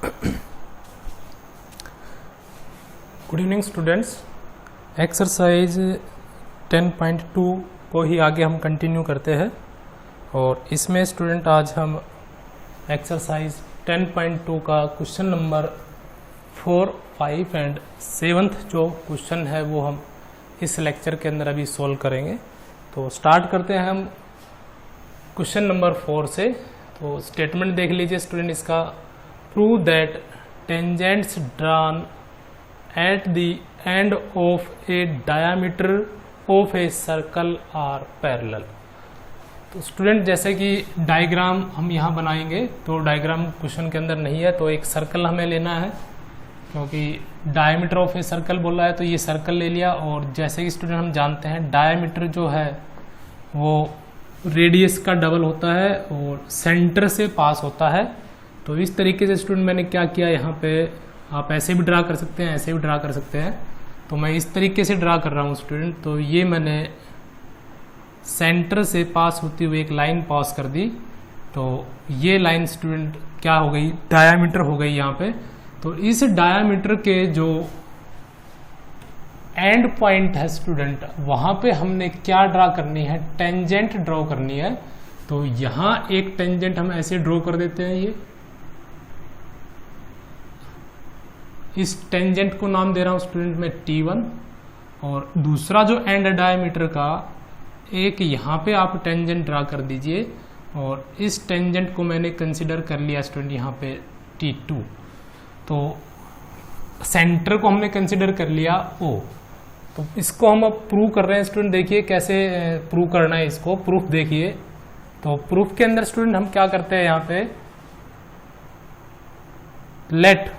Good evening students. Exercise 10.2 को ही आगे हम कंटिन्यू करते हैं और इसमें स्टूडेंट आज हम एक्सरसाइज 10.2 का क्वेश्चन नंबर 4, 5 एंड 7th जो क्वेश्चन है वो हम इस लेक्चर के अंदर अभी सॉल्व करेंगे। तो स्टार्ट करते हैं हम क्वेश्चन नंबर 4 से। तो स्टेटमेंट देख लीजिए स्टूडेंट इसका। Prove that tangents drawn at the end of a diameter of a circle are parallel. तो स्टूडेंट जैसे कि डायग्राम हम यहाँ बनाएंगे, तो डायग्राम क्वेश्चन के अंदर नहीं है, तो एक सर्कल हमें लेना है क्योंकि डायमीटर ऑफ ए सर्कल बोल रहा है, तो ये सर्कल ले लिया। और जैसे कि स्टूडेंट हम जानते हैं डायमीटर जो है वो रेडियस का डबल होता है और सेंटर से पास होता है। तो इस तरीके से स्टूडेंट मैंने क्या किया, यहाँ पे आप ऐसे भी ड्रा कर सकते हैं, ऐसे भी ड्रा कर सकते हैं। तो मैं इस तरीके से ड्रा कर रहा हूँ स्टूडेंट। तो ये मैंने सेंटर से पास होती हुई एक लाइन पास कर दी। तो ये लाइन स्टूडेंट क्या हो गई, डायामीटर हो गई यहाँ पे। तो इस डायामीटर के जो एंड पॉइंट है स्टूडेंट, वहां पे हमने क्या ड्रा करनी है, टेंजेंट ड्रॉ करनी है। तो यहां एक टेंजेंट हम ऐसे ड्रॉ कर देते हैं। ये इस टेंजेंट को नाम दे रहा हूं स्टूडेंट मैं T1। और दूसरा जो एंड डायमीटर का एक यहां पे आप टेंजेंट ड्रा कर दीजिए और इस टेंजेंट को मैंने कंसीडर कर लिया स्टूडेंट यहाँ पे T2। तो सेंटर को हमने कंसीडर कर लिया O। तो इसको हम अब प्रूव कर रहे हैं स्टूडेंट। देखिए कैसे प्रूव करना है इसको, प्रूफ देखिए। तो प्रूफ के अंदर स्टूडेंट हम क्या करते हैं, यहाँ पे let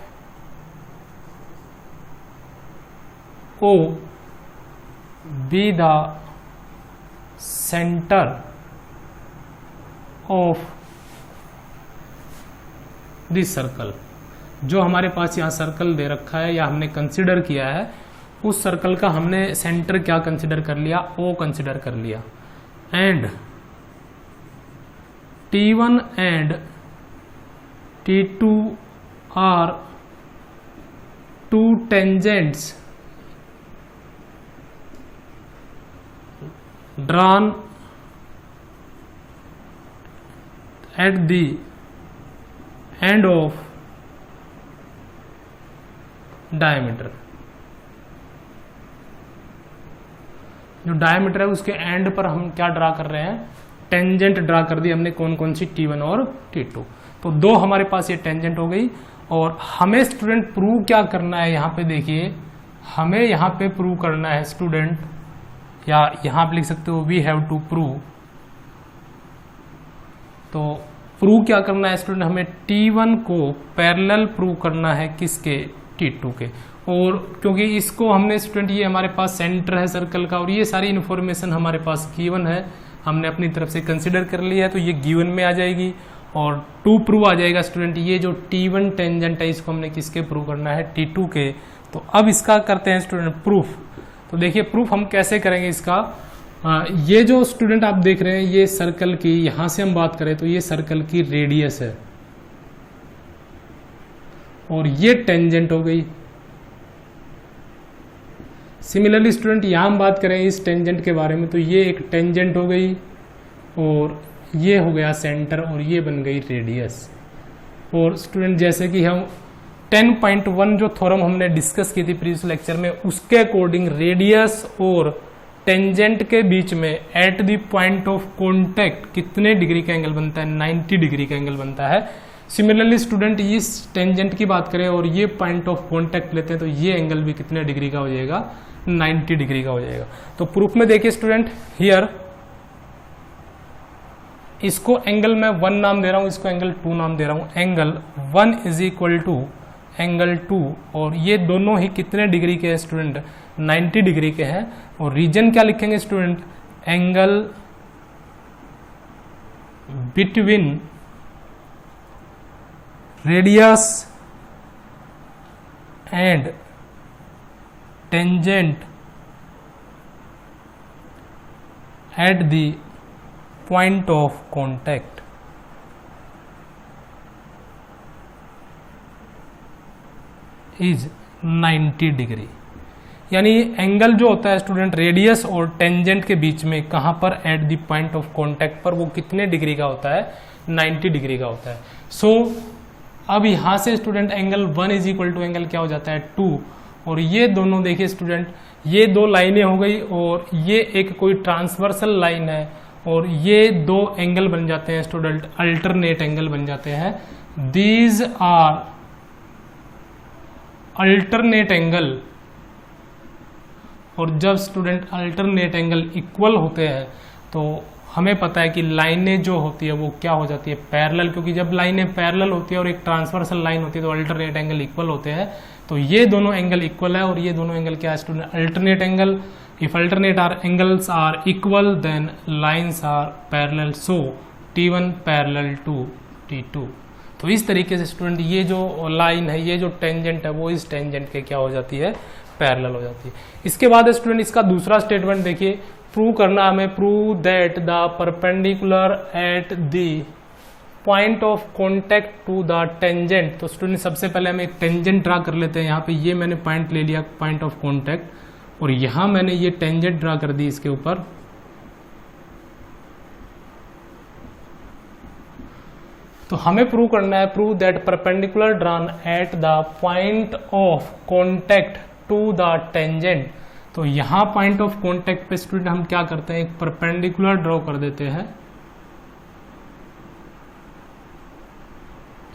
O be the centre of this circle. जो हमारे पास यहाँ सर्कल दे रखा है या हमने कंसिडर किया है, उस सर्कल का हमने सेंटर क्या कंसिडर कर लिया, O कंसिडर कर लिया। And T1 and T2 are two tangents drawn at the end of diameter। जो डायमीटर है उसके एंड पर हम क्या ड्रा कर रहे हैं, टेंजेंट ड्रा कर दी हमने। कौन कौन सी, T1 और T2। तो दो हमारे पास ये टेंजेंट हो गई। और हमें स्टूडेंट प्रूव क्या करना है, यहाँ पे देखिए हमें यहाँ पे प्रूव करना है स्टूडेंट, या यहाँ पे लिख सकते हो वी हैव टू प्रूव। तो प्रूव क्या करना है स्टूडेंट, हमें T1 को पैरेलल प्रूव करना है किसके, T2 के। और क्योंकि इसको हमने स्टूडेंट, ये हमारे पास सेंटर है सर्कल का और ये सारी इन्फॉर्मेशन हमारे पास गिवन है, हमने अपनी तरफ से कंसिडर कर लिया है, तो ये गिवन में आ जाएगी। और टू प्रूव आ जाएगा स्टूडेंट। ये जो T1 टेंजेंट है इसको हमने किसके प्रूव करना है, T2 के। तो अब इसका करते हैं स्टूडेंट प्रूफ। तो देखिए प्रूफ हम कैसे करेंगे इसका। ये जो स्टूडेंट आप देख रहे हैं ये सर्कल की, यहां से हम बात करें तो ये सर्कल की रेडियस है और ये टेंजेंट हो गई। सिमिलरली स्टूडेंट यहां हम बात करें इस टेंजेंट के बारे में, तो ये एक टेंजेंट हो गई और ये हो गया सेंटर और ये बन गई रेडियस। और स्टूडेंट जैसे कि हम 10.1 जो थ्योरम हमने डिस्कस की थी प्रीवियस लेक्चर में, उसके अकॉर्डिंग रेडियस और टेंजेंट के बीच में eight the point of contact कितने डिग्री का एंगल बनता है, 90 डिग्री का एंगल बनता है। सिमिलरली स्टूडेंट इस टेंजेंट की बात करें और ये पॉइंट ऑफ कांटेक्ट लेते हैं तो ये एंगल भी कितने डिग्री का हो जाएगा, 90 डिग्री का हो जाएगा। तो प्रूफ में देखिए स्टूडेंट हियर इसको एंगल मैं 1 नाम दे रहा हूं, इसको एंगल 2 नाम दे रहा हूं। Angle 1 is equal to angle 2 और ये दोनों ही कितने डिग्री के हैं स्टूडेंट, 90 डिग्री के हैं। और रीजन क्या लिखेंगे student, angle between radius and tangent at the point of contact. Is 90 degree. यानी एंगल जो होता है स्टूडेंट रेडियस और टेंजेंट के बीच में कहाँ पर, eight the point of contact पर, वो कितने डिग्री का होता है, 90 डिग्री का होता है। सो अब यहाँ से student angle 1 is equal to angle क्या हो जाता है 2, और ये दोनों देखिए स्टूडेंट, ये दो लाइनें हो गई और ये एक कोई ट्रांसवर्सल लाइन है, और ये दो एंगल बन जाते हैं स्टूडेंट, अल्टरनेट एंगल बन जाते हैं। दीज आर अल्टरनेट एंगल, और जब स्टूडेंट अल्टरनेट एंगल इक्वल होते हैं तो हमें पता है कि लाइनें जो होती है वो क्या हो जाती है, पैरेलल, क्योंकि जब लाइनें पैरेलल होती है और एक ट्रांसवर्सल लाइन होती है तो अल्टरनेट एंगल इक्वल होते हैं। तो ये दोनों एंगल इक्वल है और ये दोनों एंगल क्या है student, alternate angle. If alternate are angles are equal then lines are parallel, so T1 parallel to T2। तो इस तरीके से स्टूडेंट ये जो लाइन है, ये जो टेंजेंट है, वो इस टेंजेंट के क्या हो जाती है, पैरेलल हो जाती है। इसके बाद स्टूडेंट इसका दूसरा स्टेटमेंट देखिए, प्रूव करना हमें, prove that the perpendicular at the point of contact to the tangent. तो स्टूडेंट सबसे पहले हम एक टेंजेंट ड्रा कर लेते हैं। यहाँ पे ये मैंने पॉइंट ले लिया, पॉइंट ऑफ कॉन्टैक्ट, और यहां मैंने ये टेंजेंट ड्रा कर दी इसके ऊपर। तो हमें प्रूव करना है, prove that perpendicular drawn at the point of contact to the tangent. तो यहां पॉइंट ऑफ कॉन्टैक्ट पे स्टूडेंट हम क्या करते हैं, एक परपेंडिकुलर ड्रॉ कर देते हैं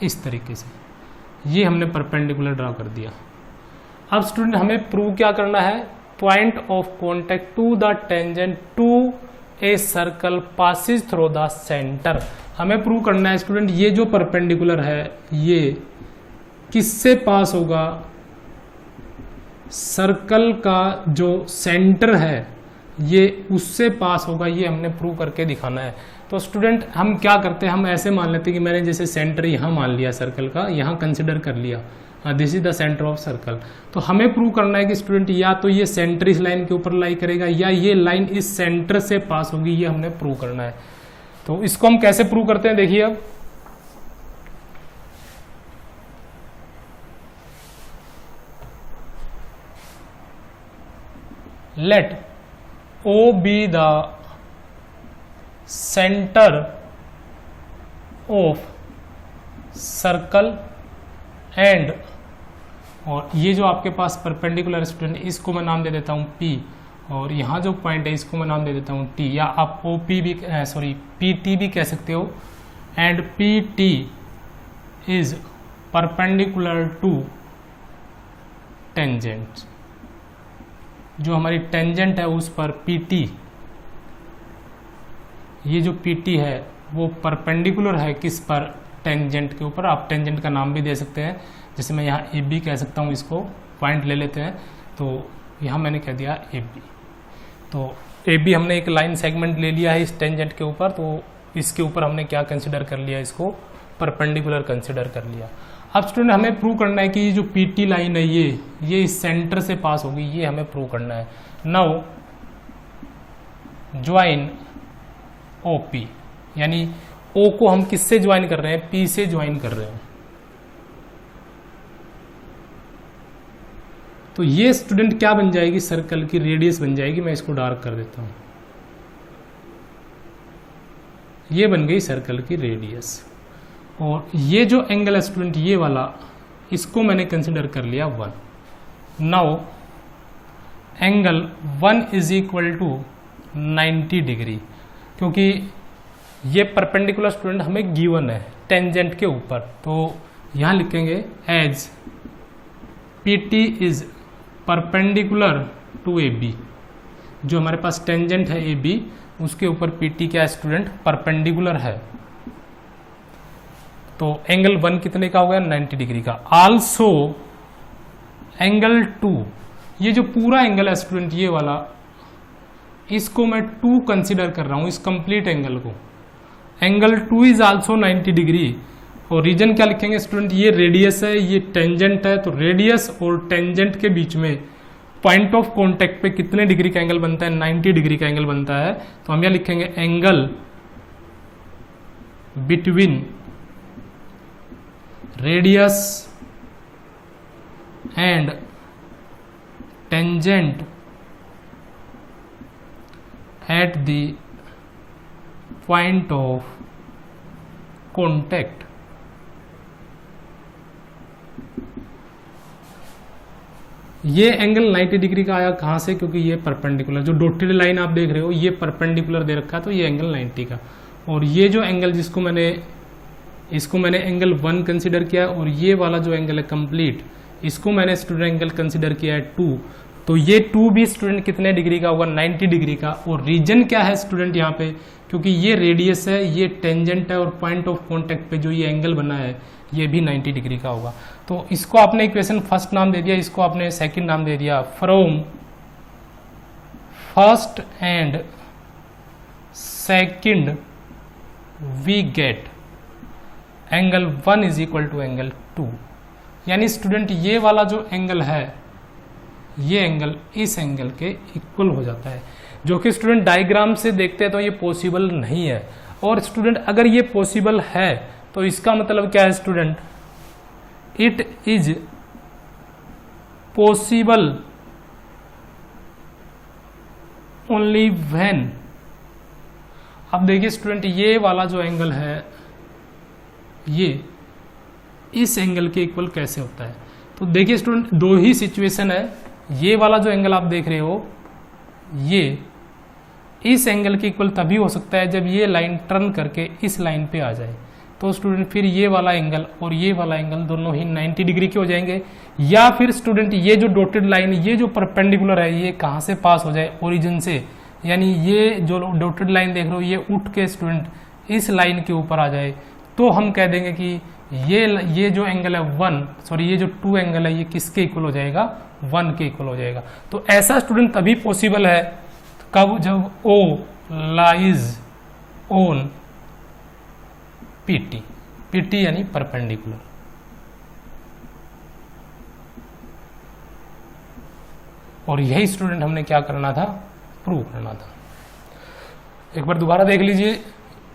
इस तरीके से। ये हमने परपेंडिकुलर ड्रॉ कर दिया। अब स्टूडेंट हमें प्रूव क्या करना है, point of contact to the tangent to a circle passes through the centre. हमें प्रूव करना है स्टूडेंट ये जो परपेंडिकुलर है ये किससे पास होगा, सर्कल का जो सेंटर है ये उससे पास होगा। ये हमने प्रूव करके दिखाना है। तो स्टूडेंट हम क्या करते हैं, हम ऐसे मान लेते हैं कि मैंने जैसे सेंटर यहाँ मान लिया सर्कल का, यहाँ कंसिडर कर लिया, this is the centre of circle. तो हमें प्रूव करना है कि स्टूडेंट या तो ये सेंटर इस लाइन के ऊपर लाई करेगा या ये लाइन इस सेंटर से पास होगी, ये हमने प्रूव करना है। तो इसको हम कैसे प्रूव करते हैं देखिए, अब let O be the center of circle and, और ये जो आपके पास परपेंडिकुलर स्टूडेंट, इसको मैं नाम दे देता हूँ P, और यहाँ जो पॉइंट है इसको मैं नाम दे देता हूँ T, या आप OP भी PT भी कह सकते हो। And PT is perpendicular to tangent. जो हमारी टेंजेंट है उस पर PT, ये जो PT है वो परपेंडिकुलर है किस पर, टेंजेंट के ऊपर। आप टेंजेंट का नाम भी दे सकते हैं, जैसे मैं यहाँ AB कह सकता हूँ, इसको पॉइंट ले लेते हैं। तो यहाँ मैंने कह दिया AB। तो AB हमने एक लाइन सेगमेंट ले लिया है इस टेंजेंट के ऊपर, तो इसके ऊपर हमने क्या कंसिडर कर लिया, इसको परपेंडिकुलर कंसिडर कर लिया। अब स्टूडेंट हमें प्रूव करना है कि ये जो PT लाइन है ये इस सेंटर से पास होगी, ये हमें प्रूव करना है। नाउ ज्वाइन OP, यानी O को हम किससे ज्वाइन कर रहे हैं, P से ज्वाइन कर रहे हैं। तो ये स्टूडेंट क्या बन जाएगी, सर्कल की रेडियस बन जाएगी। मैं इसको डार्क कर देता हूं, ये बन गई सर्कल की रेडियस। और ये जो एंगल है स्टूडेंट ये वाला, इसको मैंने कंसिडर कर लिया 1। Now angle 1 is equal to 90 degree, क्योंकि ये परपेंडिकुलर स्टूडेंट हमें गिवन है टेंजेंट के ऊपर। तो यहां लिखेंगे as PT is perpendicular to AB। जो हमारे पास टेंजेंट है AB, उसके ऊपर PT क्या है स्टूडेंट, परपेंडिकुलर है। तो एंगल 1 कितने का हो गया, 90 डिग्री का। आल्सो एंगल 2, ये जो पूरा एंगल है स्टूडेंट ये वाला, इसको मैं 2 कंसिडर कर रहा हूं, इस कंप्लीट एंगल को। Angle 2 is also 90 degree. और रीजन क्या लिखेंगे स्टूडेंट, ये रेडियस है, ये टेंजेंट है। तो रेडियस और टेंजेंट के बीच में पॉइंट ऑफ कॉन्टैक्ट पे कितने डिग्री का एंगल बनता है, 90 डिग्री का एंगल बनता है। तो हम यह लिखेंगे angle between radius and tangent at the point of contact. ये एंगल 90 डिग्री का आया कहाँ से, क्योंकि ये परपेंडिकुलर, जो डॉटेड लाइन आप देख रहे हो ये परपेंडिकुलर दे रखा है, तो ये एंगल 90 का। और ये जो एंगल इसको मैंने एंगल 1 कंसिडर किया, और ये वाला जो एंगल है कंप्लीट, इसको मैंने स्टूडेंट एंगल कंसिडर किया है 2। तो ये 2 भी स्टूडेंट कितने डिग्री का होगा, 90 डिग्री का। और रीजन क्या है स्टूडेंट यहाँ पे, क्योंकि ये रेडियस है, ये टेंजेंट है, और पॉइंट ऑफ कॉन्टेक्ट पे जो ये एंगल बना है ये भी 90 डिग्री का होगा। तो इसको आपने इक्वेशन फर्स्ट नाम दे दिया, इसको आपने सेकंड नाम दे दिया। From first and second we get angle 1 is equal to angle 2। यानी स्टूडेंट ये वाला जो एंगल है, ये एंगल इस एंगल के इक्वल हो जाता है, जो कि स्टूडेंट डायग्राम से देखते हैं तो ये पॉसिबल नहीं है। और स्टूडेंट अगर ये पॉसिबल है तो इसका मतलब क्या है student, it is possible only when. अब देखिए स्टूडेंट ये वाला जो एंगल है ये इस एंगल के इक्वल कैसे होता है। तो देखिए स्टूडेंट दो ही सिचुएशन है, ये वाला जो एंगल आप देख रहे हो ये इस एंगल के इक्वल तभी हो सकता है जब ये लाइन टर्न करके इस लाइन पे आ जाए। तो स्टूडेंट फिर ये वाला एंगल और ये वाला एंगल दोनों ही 90 डिग्री के हो जाएंगे। या फिर स्टूडेंट ये जो डॉटेड लाइन, ये जो परपेंडिकुलर है, ये कहाँ से पास हो जाए, ओरिजिन से। यानी ये जो डॉटेड लाइन देख रहे हो ये उठ के स्टूडेंट इस लाइन के ऊपर आ जाए, तो हम कह देंगे कि ये जो एंगल है ये जो 2 एंगल है ये किसके इक्वल हो जाएगा, 1 के इक्वल हो जाएगा। तो ऐसा स्टूडेंट तभी पॉसिबल है कब, जब O लाइज ऑन PT यानी परपेंडिकुलर। और यही स्टूडेंट हमने क्या करना था, प्रूव करना था। एक बार दोबारा देख लीजिए,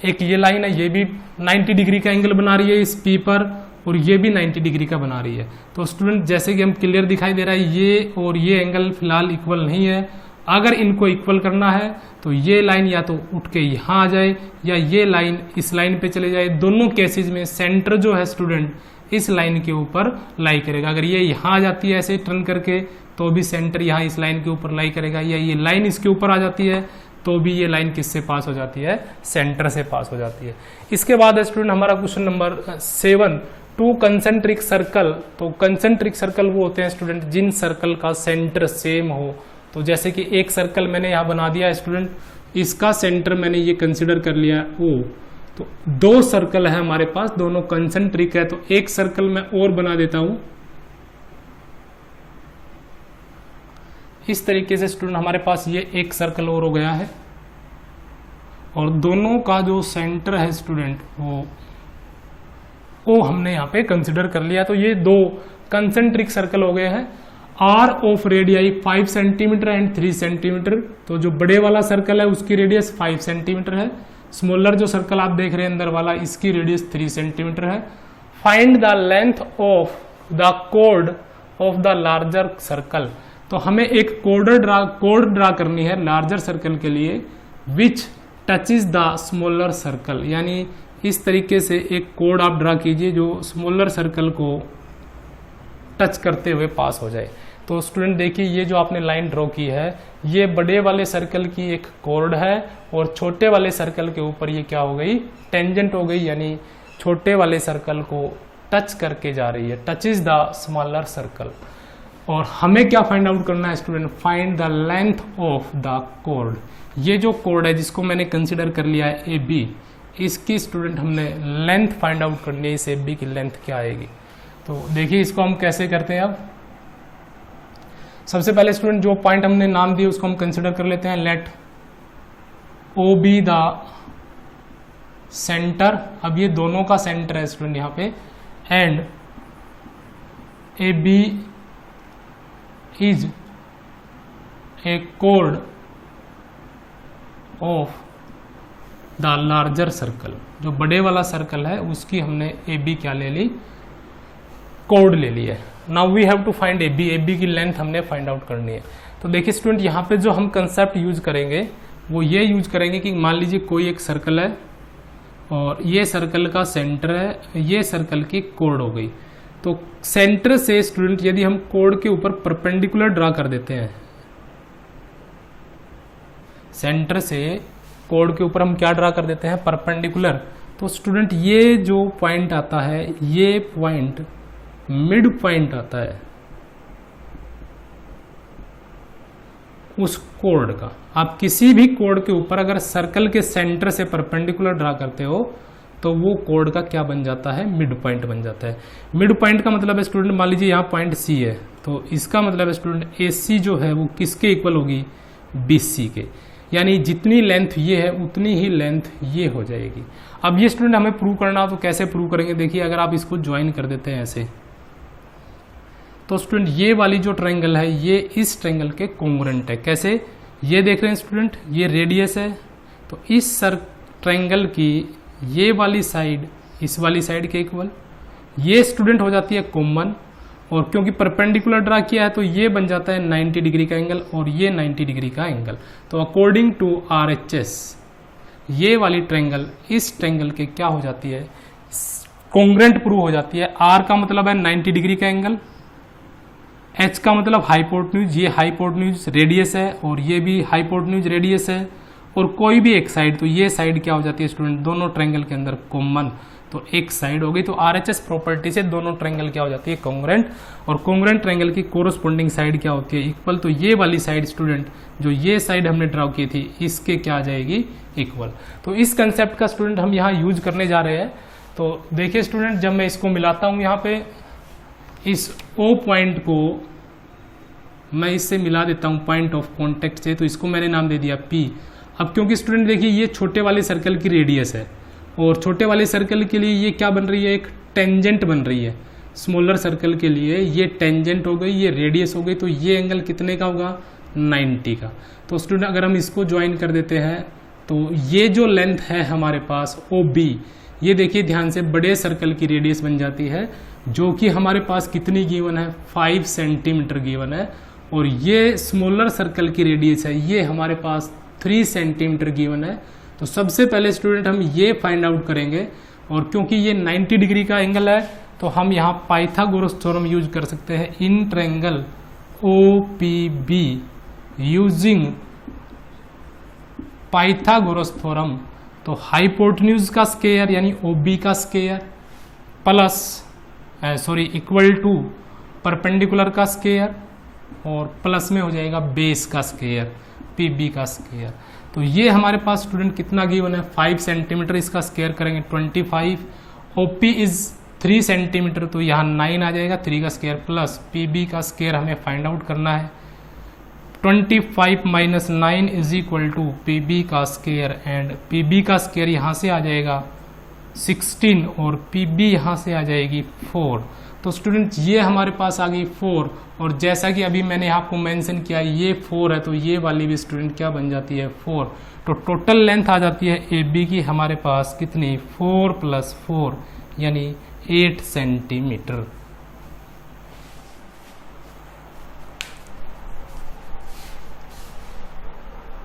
एक ये लाइन है, ये भी 90 डिग्री का एंगल बना रही है इस P पर, और ये भी 90 डिग्री का बना रही है। तो स्टूडेंट जैसे कि हम क्लियर दिखाई दे रहा है, ये और ये एंगल फिलहाल इक्वल नहीं है। अगर इनको इक्वल करना है तो ये लाइन या तो उठ के यहाँ आ जाए या ये लाइन इस लाइन पे चले जाए। दोनों केसेस में सेंटर जो है स्टूडेंट इस लाइन के ऊपर लाई करेगा। अगर ये यहाँ आ जाती है ऐसे टर्न करके तो भी सेंटर यहाँ इस लाइन के ऊपर लाई करेगा, या ये लाइन इसके ऊपर आ जाती है तो भी ये लाइन किससे पास हो जाती है, सेंटर से पास हो जाती है। इसके बाद स्टूडेंट हमारा क्वेश्चन नंबर 7, 2 कंसेंट्रिक सर्कल। तो कंसेंट्रिक सर्कल वो होते हैं स्टूडेंट जिन सर्कल का सेंटर सेम हो। तो जैसे कि एक सर्कल मैंने यहाँ बना दिया स्टूडेंट, इसका सेंटर मैंने ये कंसिडर कर लिया O। तो 2 सर्कल है हमारे पास, दोनों कंसेंट्रिक है। तो एक सर्कल मैं और बना देता हूं इस तरीके से स्टूडेंट, हमारे पास ये एक सर्कल और हो गया है, और दोनों का जो सेंटर है स्टूडेंट वो हमने यहाँ पे कंसिडर कर लिया। तो ये 2 कंसेंट्रिक सर्कल हो गए हैं। Are of radii 5 centimetre and 3 centimetre. तो जो बड़े वाला सर्कल है उसकी रेडियस 5 सेंटीमीटर है। स्मॉलर जो सर्कल आप देख रहे हैं अंदर वाला, इसकी रेडियस 3 सेंटीमीटर है। Find the length of the कोड ऑफ द लार्जर सर्कल। तो हमें एक कोड ड्रा करनी है लार्जर सर्कल के लिए, विच टचेज द स्मॉलर सर्कल। यानी इस तरीके से एक कोड आप ड्रा कीजिए जो स्मॉलर सर्कल को टच करते हुए पास हो जाए। तो स्टूडेंट देखिए ये जो आपने लाइन ड्रॉ की है ये बड़े वाले सर्कल की एक कोड है, और छोटे वाले सर्कल के ऊपर ये क्या हो गई, टेंजेंट हो गई। यानी छोटे वाले सर्कल को टच करके जा रही है, टचेज द स्मॉलर सर्कल। और हमें क्या फाइंड आउट करना है student, find the length of the code. ये जो कोड है जिसको मैंने कंसिडर कर लिया है AB, इसकी स्टूडेंट हमने लेंथ फाइंड आउट करनी है, इस AB की लेंथ क्या आएगी। तो देखिए इसको हम कैसे करते हैं। अब सबसे पहले स्टूडेंट जो पॉइंट हमने नाम दिए उसको हम कंसिडर कर लेते हैं। Let O be the centre. अब ये दोनों का सेंटर है स्टूडेंट यहाँ पे, एंड AB इज ए कोड ऑफ द लार्जर सर्कल। जो बड़े वाला सर्कल है उसकी हमने AB क्या ले ली, कोड ले लिया। Now we have to find A B की लेंथ हमने फाइंड आउट करनी है। तो देखिए स्टूडेंट, यहाँ पे जो हम कंसेप्ट यूज करेंगे वो ये यूज करेंगे कि मान लीजिए कोई एक सर्कल है और ये सर्कल का सेंटर है, ये सर्कल की कोड हो गई। तो सेंटर से स्टूडेंट यदि हम कोड के ऊपर परपेंडिकुलर ड्रा कर देते हैं, सेंटर से कोड के ऊपर हम क्या ड्रा कर देते हैं, परपेंडिकुलर, तो स्टूडेंट ये जो पॉइंट आता है, ये पॉइंट मिड पॉइंट आता है उस कोड का। आप किसी भी कोड के ऊपर अगर सर्कल के सेंटर से परपेंडिकुलर ड्रा करते हो तो वो कोड का क्या बन जाता है, मिड पॉइंट बन जाता है। मिड पॉइंट का मतलब है स्टूडेंट, मान लीजिए यहाँ पॉइंट सी है, तो इसका मतलब है स्टूडेंट AC जो है वो किसके इक्वल होगी, BC के। यानी जितनी लेंथ ये है उतनी ही लेंथ ये हो जाएगी। अब ये स्टूडेंट हमें प्रूव करना हो तो कैसे प्रूव करेंगे, देखिए अगर आप इसको ज्वाइन कर देते हैं ऐसे, तो स्टूडेंट ये वाली जो ट्रायंगल है ये इस ट्रायंगल के कॉन्ग्रुएंट है। कैसे, ये देख रहे हैं स्टूडेंट, ये रेडियस है, तो इस ट्रायंगल की ये वाली साइड इस वाली साइड के इक्वल, ये स्टूडेंट हो जाती है कॉमन, और क्योंकि परपेंडिकुलर ड्रा किया है तो ये बन जाता है 90 डिग्री का एंगल और ये 90 डिग्री का एंगल। तो अकॉर्डिंग टू RHS ये वाली ट्रायंगल इस ट्रायंगल के क्या हो जाती है, कॉन्ग्रुएंट प्रूव हो जाती है। R का मतलब है 90 डिग्री का एंगल, H का मतलब हाइपोटेन्यूज, ये हाइपोटेन्यूज रेडियस है और ये भी हाइपोटेन्यूज रेडियस है, और कोई भी एक साइड, तो ये साइड क्या हो जाती है स्टूडेंट, दोनों ट्रायंगल के अंदर कॉमन, तो एक साइड हो गई। तो RHS प्रॉपर्टी से दोनों ट्रायंगल क्या हो जाती है, कॉन्ग्रुएंट, और कॉन्ग्रुएंट ट्रायंगल की कोरोस्पोंडिंग साइड क्या होती है, इक्वल। तो ये वाली साइड स्टूडेंट, जो ये साइड हमने ड्रा की थी, इसके क्या आ जाएगी, इक्वल। तो इस कंसेप्ट का स्टूडेंट हम यहाँ यूज करने जा रहे हैं। तो देखिए स्टूडेंट, जब मैं इसको मिलाता हूँ यहाँ पे, इस O पॉइंट को मैं इससे मिला देता हूँ पॉइंट ऑफ कॉन्टेक्ट से, तो इसको मैंने नाम दे दिया P। अब क्योंकि स्टूडेंट देखिए ये छोटे वाले सर्कल की रेडियस है और छोटे वाले सर्कल के लिए ये क्या बन रही है, एक टेंजेंट बन रही है। स्मॉलर सर्कल के लिए ये टेंजेंट हो गई, ये रेडियस हो गई, तो ये एंगल कितने का होगा, 90 का। तो स्टूडेंट अगर हम इसको ज्वाइन कर देते हैं तो ये जो लेंथ है हमारे पास OB, ये देखिए ध्यान से, बड़े सर्कल की रेडियस बन जाती है, जो कि हमारे पास कितनी गिवन है, 5 सेंटीमीटर गिवन है, और ये स्मॉलर सर्कल की रेडियस है, ये हमारे पास 3 सेंटीमीटर गिवन है। तो सबसे पहले स्टूडेंट हम ये फाइंड आउट करेंगे, और क्योंकि ये 90 डिग्री का एंगल है तो हम यहाँ पाइथागोरस थ्योरम यूज कर सकते हैं in triangle OPB using Pythagoras theorem. तो हाइपोटेन्यूज का स्क्वायर यानी OB का square plus equal to perpendicular का स्क्वायर, और प्लस में हो जाएगा बेस का स्क्वायर, PB का स्क्वायर। तो ये हमारे पास स्टूडेंट कितना गिवन है, 5 सेंटीमीटर, इसका स्क्वायर करेंगे 25, OP इज 3 सेंटीमीटर, तो यहाँ 9 आ जाएगा, 3 का स्क्वायर प्लस PB का स्क्वायर हमें फाइंड आउट करना है। 25 minus 9 is equal to PB का स्क्वायर, एंड PB का स्क्वायर यहाँ से आ जाएगा 16 और PB यहाँ से आ जाएगी 4। तो स्टूडेंट ये हमारे पास आ गई 4, और जैसा कि अभी मैंने आपको मेंशन किया ये 4 है, तो ये वाली भी स्टूडेंट क्या बन जाती है, 4। तो टोटल लेंथ आ जाती है AB की हमारे पास कितनी, 4 + 4 यानी 8 सेंटीमीटर।